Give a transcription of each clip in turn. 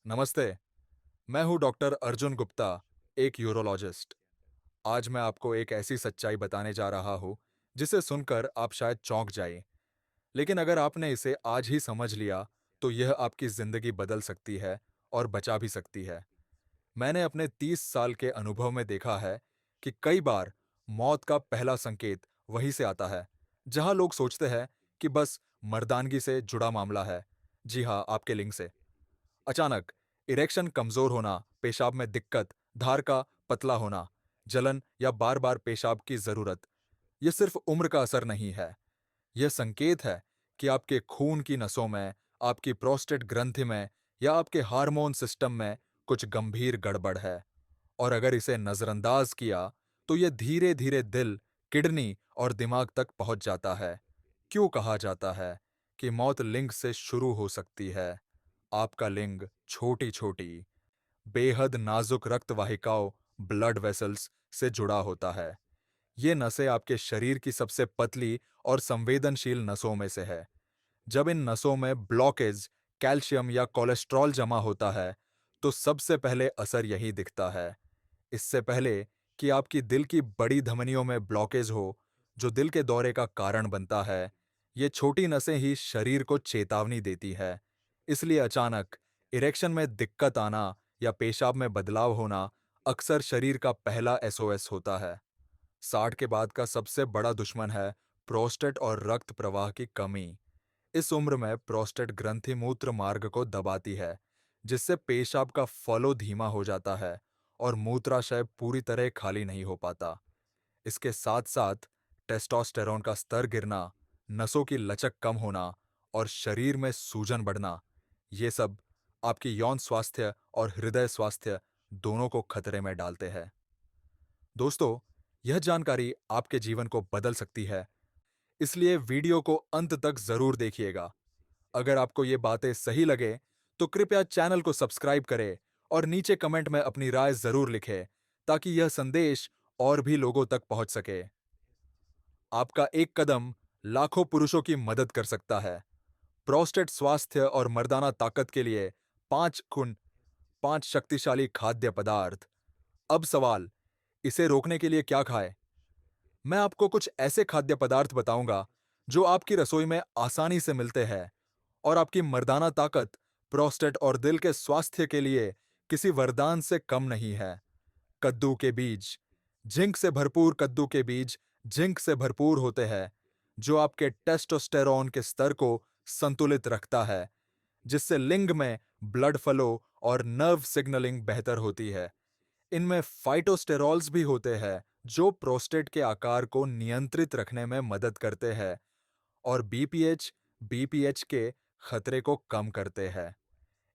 नमस्ते। मैं हूं डॉक्टर अर्जुन गुप्ता, एक यूरोलॉजिस्ट। आज मैं आपको एक ऐसी सच्चाई बताने जा रहा हूं जिसे सुनकर आप शायद चौंक जाएं। लेकिन अगर आपने इसे आज ही समझ लिया तो यह आपकी जिंदगी बदल सकती है और बचा भी सकती है। मैंने अपने 30 साल के अनुभव में देखा है कि कई बार मौत का पहला संकेत वहीं से आता है जहां लोग सोचते हैं कि बस मर्दानगी से जुड़ा मामला है। जी हाँ, आपके लिंग से। अचानक इरेक्शन कमजोर होना, पेशाब में दिक्कत, धार का पतला होना, जलन या बार बार पेशाब की जरूरत, यह सिर्फ उम्र का असर नहीं है। यह संकेत है कि आपके खून की नसों में, आपकी प्रोस्टेट ग्रंथि में या आपके हार्मोन सिस्टम में कुछ गंभीर गड़बड़ है। और अगर इसे नजरअंदाज किया तो यह धीरे धीरे दिल, किडनी और दिमाग तक पहुंच जाता है। क्यों कहा जाता है कि मौत लिंग से शुरू हो सकती है? आपका लिंग छोटी छोटी, बेहद नाजुक रक्त वाहिकाओं, ब्लड वेसल्स से जुड़ा होता है। ये नसें आपके शरीर की सबसे पतली और संवेदनशील नसों में से है। जब इन नसों में ब्लॉकेज, कैल्शियम या कोलेस्ट्रॉल जमा होता है तो सबसे पहले असर यही दिखता है। इससे पहले कि आपकी दिल की बड़ी धमनियों में ब्लॉकेज हो, जो दिल के दौरे का कारण बनता है, ये छोटी नसें ही शरीर को चेतावनी देती है। इसलिए अचानक इरेक्शन में दिक्कत आना या पेशाब में बदलाव होना अक्सर शरीर का पहला एसओएस होता है। 60 के बाद का सबसे बड़ा दुश्मन है प्रोस्टेट और रक्त प्रवाह की कमी। इस उम्र में प्रोस्टेट ग्रंथि मूत्र मार्ग को दबाती है, जिससे पेशाब का फ्लो धीमा हो जाता है और मूत्राशय पूरी तरह खाली नहीं हो पाता। इसके साथ साथ टेस्टोस्टेरोन का स्तर गिरना, नसों की लचक कम होना और शरीर में सूजन बढ़ना, ये सब आपकी यौन स्वास्थ्य और हृदय स्वास्थ्य दोनों को खतरे में डालते हैं। दोस्तों, यह जानकारी आपके जीवन को बदल सकती है, इसलिए वीडियो को अंत तक जरूर देखिएगा। अगर आपको ये बातें सही लगे तो कृपया चैनल को सब्सक्राइब करें और नीचे कमेंट में अपनी राय जरूर लिखें ताकि यह संदेश और भी लोगों तक पहुंच सके। आपका एक कदम लाखों पुरुषों की मदद कर सकता है। प्रोस्टेट स्वास्थ्य और मर्दाना ताकत के लिए 5 शक्तिशाली खाद्य पदार्थ। अब सवाल, इसे रोकने के लिए क्या खाएं? मैं आपको कुछ ऐसे खाद्य पदार्थ बताऊंगा जो आपकी रसोई में आसानी से मिलते हैं और आपकी मर्दाना ताकत, प्रोस्टेट और दिल के स्वास्थ्य के लिए किसी वरदान से कम नहीं है। कद्दू के बीज। जिंक से भरपूर कद्दू के बीज जिंक से भरपूर होते हैं, जो आपके टेस्टोस्टेरोन के स्तर को संतुलित रखता है, जिससे लिंग में ब्लड फ्लो और नर्व सिग्नलिंग बेहतर होती है। इनमें फाइटोस्टेरॉल्स भी होते हैं, जो प्रोस्टेट के आकार को नियंत्रित रखने में मदद करते हैं और बीपीएच के खतरे को कम करते हैं।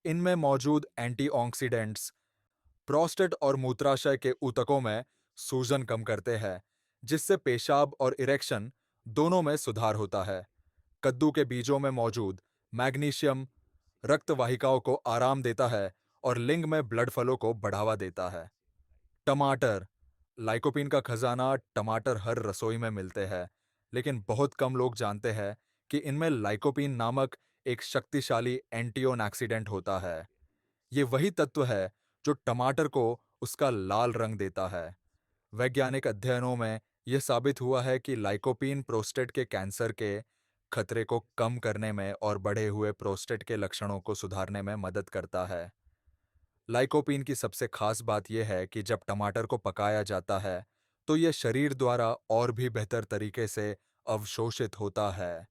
इनमें मौजूद एंटीऑक्सीडेंट्स प्रोस्टेट और मूत्राशय के ऊतकों में सूजन कम करते हैं, जिससे पेशाब और इरेक्शन दोनों में सुधार होता है। कद्दू के बीजों में मौजूद मैग्नीशियम रक्त वाहिकाओं को आराम देता है और लिंग में ब्लड फ्लो को बढ़ावा देता है। टमाटर। लाइकोपीन का खजाना टमाटर हर रसोई में मिलते हैं, लेकिन बहुत कम लोग जानते हैं कि इनमें लाइकोपीन नामक एक शक्तिशाली एंटीओक्सीडेंट होता है। ये वही तत्व है जो टमाटर को उसका लाल रंग देता है। वैज्ञानिक अध्ययनों में यह साबित हुआ है कि लाइकोपीन प्रोस्टेट के कैंसर के खतरे को कम करने में और बढ़े हुए प्रोस्टेट के लक्षणों को सुधारने में मदद करता है। लाइकोपीन की सबसे खास बात यह है कि जब टमाटर को पकाया जाता है तो यह शरीर द्वारा और भी बेहतर तरीके से अवशोषित होता है।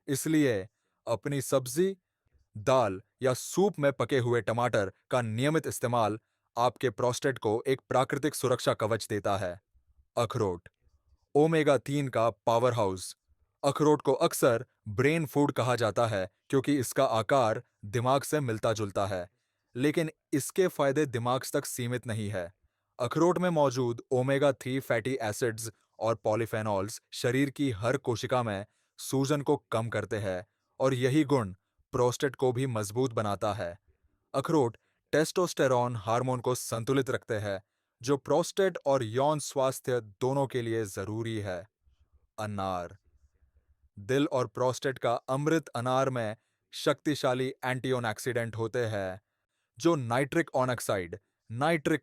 इसलिए अपनी सब्जी, दाल या सूप में पके हुए टमाटर का नियमित इस्तेमाल आपके प्रोस्टेट को एक प्राकृतिक सुरक्षा कवच देता है। अखरोट। ओमेगा 3 का पावर हाउस। अखरोट को अक्सर ब्रेन फूड कहा जाता है क्योंकि इसका आकार दिमाग से मिलता जुलता है, लेकिन इसके फायदे दिमाग तक सीमित नहीं है। अखरोट में मौजूद ओमेगा 3 फैटी एसिड्स और पॉलीफेनॉल्स शरीर की हर कोशिका में सूजन को कम करते हैं और यही गुण प्रोस्टेट को भी मजबूत बनाता है। अखरोट टेस्टोस्टेरॉन हार्मोन को संतुलित रखते हैं, जो प्रोस्टेट और यौन स्वास्थ्य दोनों के लिए जरूरी है। अनार। दिल और प्रोस्टेट का अमृत अनार में शक्तिशाली एंटीऑक्सीडेंट होते हैं, जो नाइट्रिक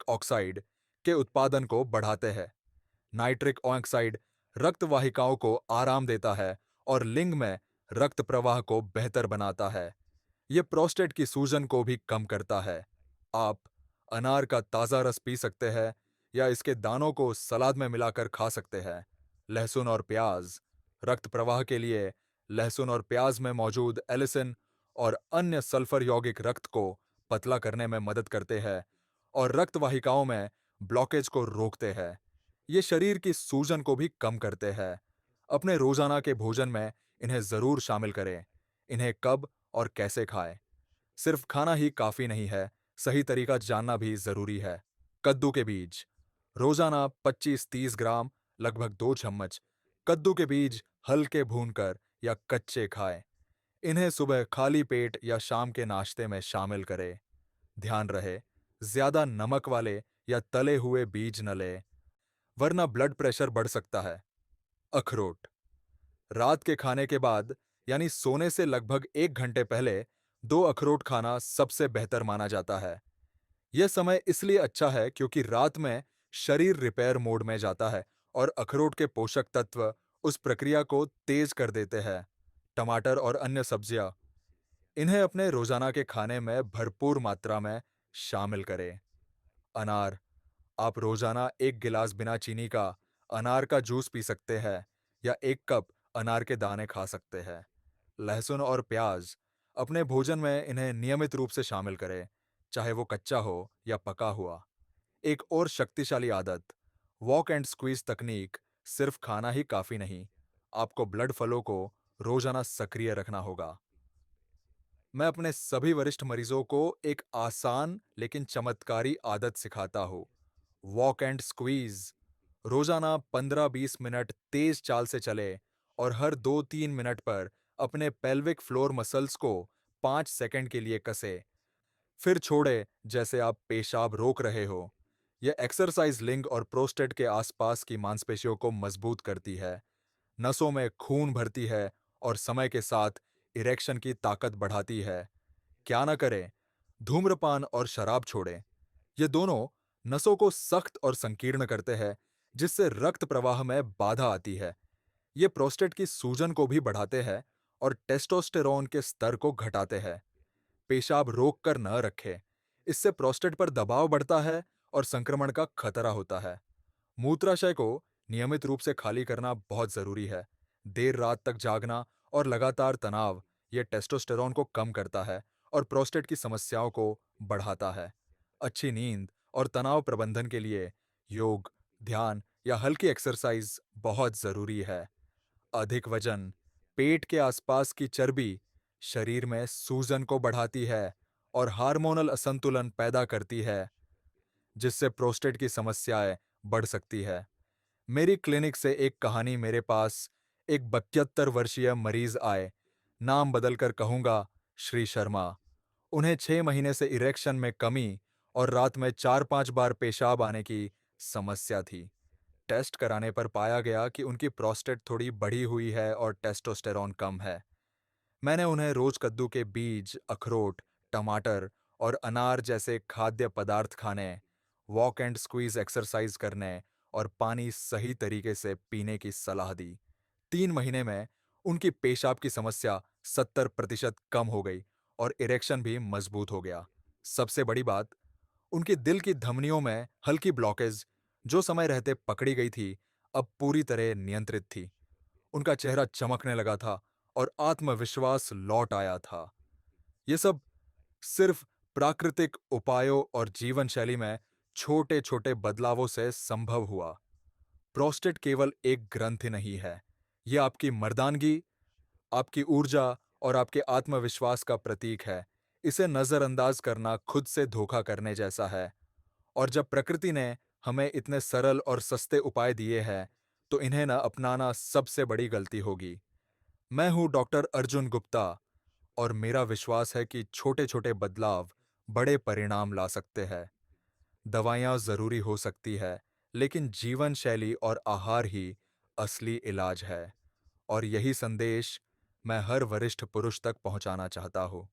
ऑक्साइड के उत्पादन को बढ़ाते हैं। नाइट्रिक ऑक्साइड रक्त वाहिकाओं को आराम देता है और लिंग में रक्त प्रवाह को बेहतर बनाता है। ये प्रोस्टेट की सूजन को भी कम करता है। आप अनार का ताज़ा रस पी सकते हैं या इसके दानों को सलाद में मिलाकर खा सकते हैं। लहसुन और प्याज रक्त प्रवाह के लिए लहसुन और प्याज में मौजूद एलिसिन और अन्य सल्फर यौगिक रक्त को पतला करने में मदद करते हैं और रक्त वाहिकाओं में ब्लॉकेज को रोकते हैं। ये शरीर की सूजन को भी कम करते हैं। अपने रोजाना के भोजन में इन्हें जरूर शामिल करें। इन्हें कब और कैसे खाएं? सिर्फ खाना ही काफी नहीं है, सही तरीका जानना भी जरूरी है। कद्दू के बीज रोजाना 25-30 ग्राम लगभग 2 चम्मच कद्दू के बीज हल्के भूनकर या कच्चे खाएं। इन्हें सुबह खाली पेट या शाम के नाश्ते में शामिल करें। ध्यान रहे, ज्यादा नमक वाले या तले हुए बीज न लें, वरना ब्लड प्रेशर बढ़ सकता है। अखरोट रात के खाने के बाद यानी सोने से लगभग 1 घंटे पहले 2 अखरोट खाना सबसे बेहतर माना जाता है। यह समय इसलिए अच्छा है क्योंकि रात में शरीर रिपेयर मोड में जाता है और अखरोट के पोषक तत्व उस प्रक्रिया को तेज कर देते हैं। टमाटर और अन्य सब्जियां इन्हें अपने रोजाना के खाने में भरपूर मात्रा में शामिल करें। अनार आप रोजाना 1 गिलास बिना चीनी का अनार का जूस पी सकते हैं या 1 कप अनार के दाने खा सकते हैं। लहसुन और प्याज अपने भोजन में इन्हें नियमित रूप से शामिल करें, चाहे वो कच्चा हो या पका हुआ। एक और शक्तिशाली आदत, वॉक एंड स्क्वीज तकनीक। सिर्फ खाना ही काफी नहीं, आपको ब्लड फ्लो को रोजाना सक्रिय रखना होगा। मैं अपने सभी वरिष्ठ मरीजों को एक आसान लेकिन चमत्कारी आदत सिखाता हूँ। वॉक एंड स्क्वीज रोजाना 15-20 मिनट तेज चाल से चले और हर 2-3 मिनट पर अपने पेल्विक फ्लोर मसल्स को 5 सेकंड के लिए कसे, फिर छोड़े जैसे आप पेशाब रोक रहे हो। यह एक्सरसाइज लिंग और प्रोस्टेट के आसपास की मांसपेशियों को मजबूत करती है, नसों में खून भरती है और समय के साथ इरेक्शन की ताकत बढ़ाती है। क्या ना करें? धूम्रपान और शराब छोड़ें। ये दोनों नसों को सख्त और संकीर्ण करते हैं, जिससे रक्त प्रवाह में बाधा आती है। ये प्रोस्टेट की सूजन को भी बढ़ाते हैं और टेस्टोस्टेरोन के स्तर को घटाते हैं। पेशाब रोक कर न रखें, इससे प्रोस्टेट पर दबाव बढ़ता है और संक्रमण का खतरा होता है। मूत्राशय को नियमित रूप से खाली करना बहुत जरूरी है। देर रात तक जागना और लगातार तनाव ये टेस्टोस्टेरोन को कम करता है और प्रोस्टेट की समस्याओं को बढ़ाता है। अच्छी नींद और तनाव प्रबंधन के लिए योग, ध्यान या हल्की एक्सरसाइज बहुत जरूरी है। अधिक वजन, पेट के आसपास की चर्बी शरीर में सूजन को बढ़ाती है और हार्मोनल असंतुलन पैदा करती है, जिससे प्रोस्टेट की समस्याएं बढ़ सकती है। मेरी क्लिनिक से एक कहानी मेरे पास एक 72 वर्षीय मरीज आए। नाम बदलकर कहूंगा श्री शर्मा। उन्हें 6 महीने से इरेक्शन में कमी और रात में 4-5 बार पेशाब आने की समस्या थी। टेस्ट कराने पर पाया गया कि उनकी प्रोस्टेट थोड़ी बढ़ी हुई है और टेस्टोस्टेरोन कम है। मैंने उन्हें रोज कद्दू के बीज, अखरोट, टमाटर और अनार जैसे खाद्य पदार्थ खाने, वॉक एंड स्क्वीज एक्सरसाइज करने और पानी सही तरीके से पीने की सलाह दी। 3 महीने में उनकी पेशाब की समस्या 70% कम हो गई और इरेक्शन भी मजबूत हो गया। सबसे बड़ी बात, उनकी दिल की धमनियों में हल्की ब्लॉकेज, जो समय रहते पकड़ी गई थी, अब पूरी तरह नियंत्रित थी। उनका चेहरा चमकने लगा था और आत्मविश्वास लौट आया था। ये सब सिर्फ प्राकृतिक उपायों और जीवन शैली में छोटे छोटे बदलावों से संभव हुआ। प्रोस्टेट केवल एक ग्रंथि नहीं है, ये आपकी मर्दानगी, आपकी ऊर्जा और आपके आत्मविश्वास का प्रतीक है। इसे नजरअंदाज करना खुद से धोखा करने जैसा है। और जब प्रकृति ने हमें इतने सरल और सस्ते उपाय दिए हैं, तो इन्हें न अपनाना सबसे बड़ी गलती होगी। मैं हूं डॉक्टर अर्जुन गुप्ता और मेरा विश्वास है कि छोटे छोटे बदलाव बड़े परिणाम ला सकते हैं। दवाइयाँ जरूरी हो सकती है, लेकिन जीवन शैली और आहार ही असली इलाज है। और यही संदेश मैं हर वरिष्ठ पुरुष तक पहुंचाना चाहता हूं।